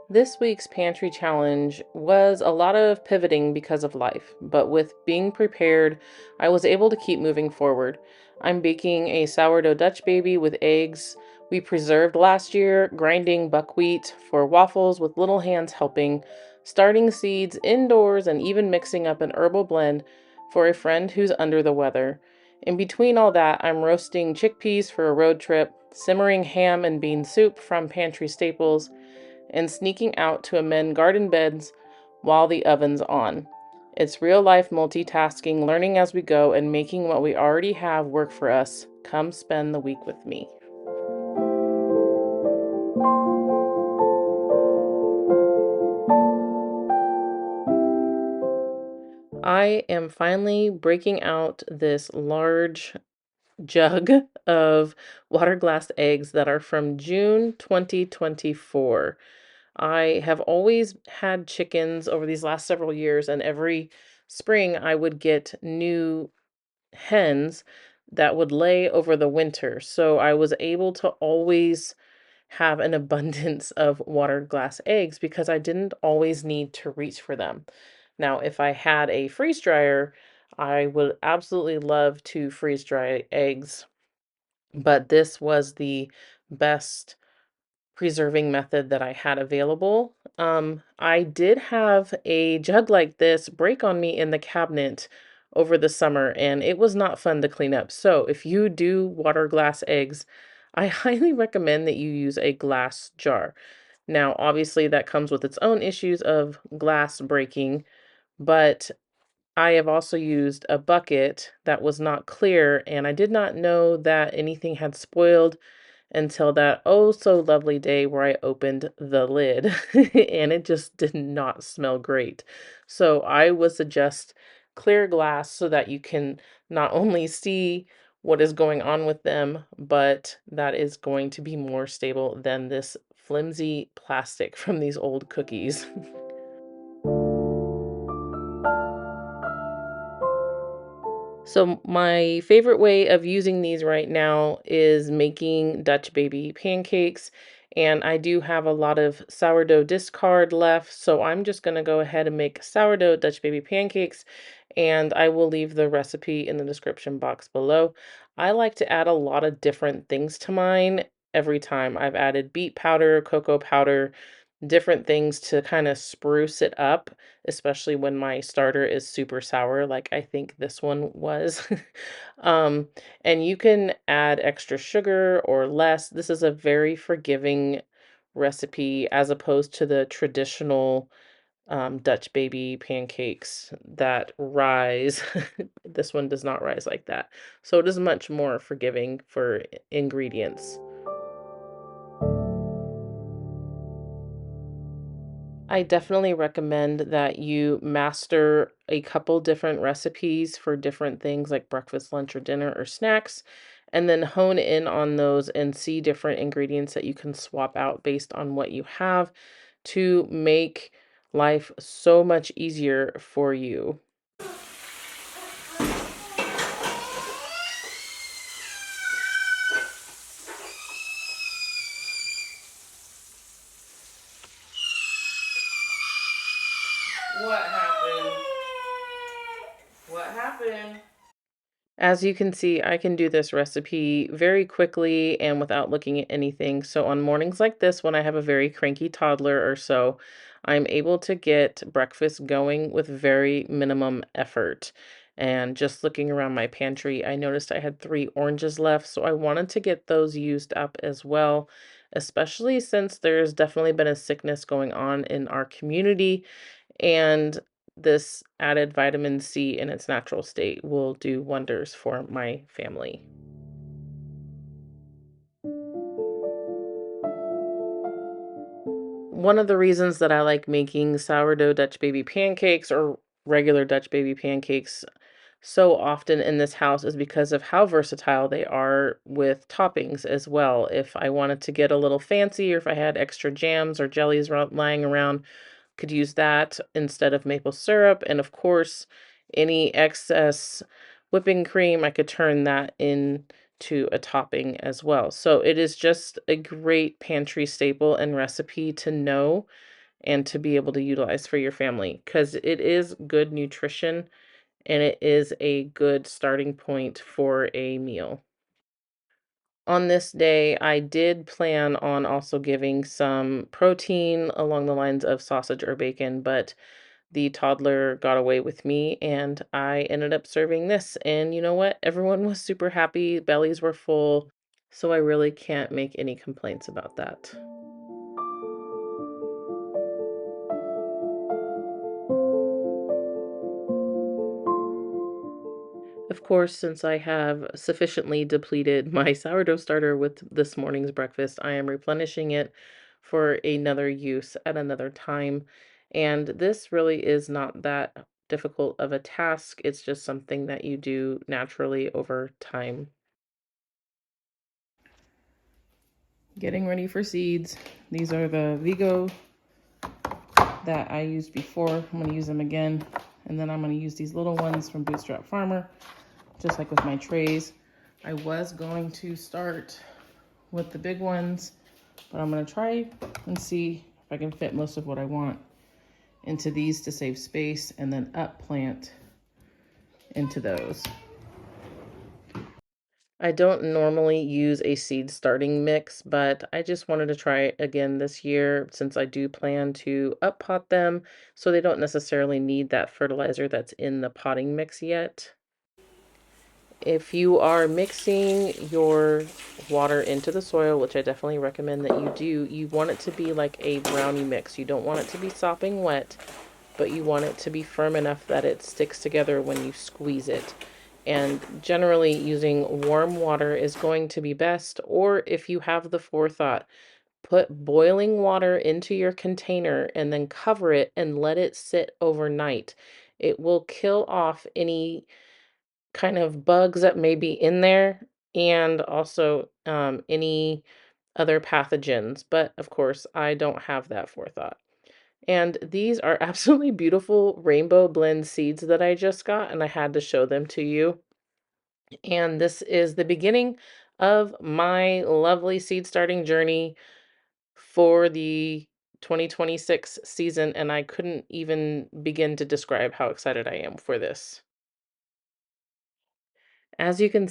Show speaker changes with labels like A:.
A: This week's pantry challenge was a lot of pivoting because of life, but with being prepared, I was able to keep moving forward. I'm baking a sourdough Dutch baby with eggs we preserved last year, grinding buckwheat for waffles with little hands helping, starting seeds indoors, and even mixing up an herbal blend for a friend who's under the weather. In between all that, I'm roasting chickpeas for a road trip, simmering ham and bean soup from pantry staples, and sneaking out to amend garden beds while the oven's on. It's real life multitasking, learning as we go, and making what we already have work for us. Come spend the week with me. I am finally breaking out this large jug of water glass eggs that are from June 2024. I have always had chickens over these last several years, and every spring I would get new hens that would lay over the winter. So I was able to always have an abundance of water glass eggs because I didn't always need to reach for them. Now, if I had a freeze dryer, I would absolutely love to freeze dry eggs, but this was the best preserving method that I had available. I did have a jug like this break on me in the cabinet over the summer, and it was not fun to clean up. So, if you do water glass eggs, I highly recommend that you use a glass jar. Now, obviously, that comes with its own issues of glass breaking, but I have also used a bucket that was not clear, and I did not know that anything had spoiled until that oh so lovely day where I opened the lid and it just did not smell great. So I would suggest clear glass so that you can not only see what is going on with them, but that is going to be more stable than this flimsy plastic from these old cookies. So my favorite way of using these right now is making Dutch baby pancakes. And I do have a lot of sourdough discard left, so I'm just going to go ahead and make sourdough Dutch baby pancakes, and I will leave the recipe in the description box below. I like to add a lot of different things to mine every time. I've added beet powder, cocoa powder, different things to kind of spruce it up, especially when my starter is super sour, like I think this one was. um, and you can add extra sugar or less. This is a very forgiving recipe as opposed to the traditional Dutch baby pancakes that rise. This one does not rise like that. So it is much more forgiving for ingredients. I definitely recommend that you master a couple different recipes for different things like breakfast, lunch, or dinner, or snacks, and then hone in on those and see different ingredients that you can swap out based on what you have to make life so much easier for you. What happened? What happened? As you can see, I can do this recipe very quickly and without looking at anything. So on mornings like this, when I have a very cranky toddler or so, I'm able to get breakfast going with very minimum effort. And just looking around my pantry, I noticed I had 3 oranges left, so I wanted to get those used up as well, especially since there's definitely been a sickness going on in our community, and this added vitamin C in its natural state will do wonders for my family. One of the reasons that I like making sourdough Dutch baby pancakes or regular Dutch baby pancakes so often in this house is because of how versatile they are with toppings as well. If I wanted to get a little fancy or if I had extra jams or jellies lying around, could use that instead of maple syrup. And of course, any excess whipping cream, I could turn that in to a topping as well. So it is just a great pantry staple and recipe to know and to be able to utilize for your family because it is good nutrition and it is a good starting point for a meal. On this day, I did plan on also giving some protein along the lines of sausage or bacon, but the toddler got away with me and I ended up serving this. And you know what? Everyone was super happy, bellies were full, so I really can't make any complaints about that. Of course, since I have sufficiently depleted my sourdough starter with this morning's breakfast, I am replenishing it for another use at another time. And this really is not that difficult of a task. It's just something that you do naturally over time. Getting ready for seeds. These are the Vigo that I used before. I'm going to use them again. And then I'm going to use these little ones from Bootstrap Farmer, just like with my trays. I was going to start with the big ones, but I'm going to try and see if I can fit most of what I want into these to save space and then up plant into those. I don't normally use a seed starting mix, but I just wanted to try it again this year since I do plan to up pot them so they don't necessarily need that fertilizer that's in the potting mix yet. If you are mixing your water into the soil, which I definitely recommend that you do, you want it to be like a brownie mix. You don't want it to be sopping wet, but you want it to be firm enough that it sticks together when you squeeze it. And generally, using warm water is going to be best, or if you have the forethought, put boiling water into your container and then cover it and let it sit overnight. It will kill off any kind of bugs that may be in there and also any other pathogens. But of course, I don't have that forethought. And these are absolutely beautiful rainbow blend seeds that I just got, and I had to show them to you. And this is the beginning of my lovely seed starting journey for the 2026 season, and I couldn't even begin to describe how excited I am for this. As you can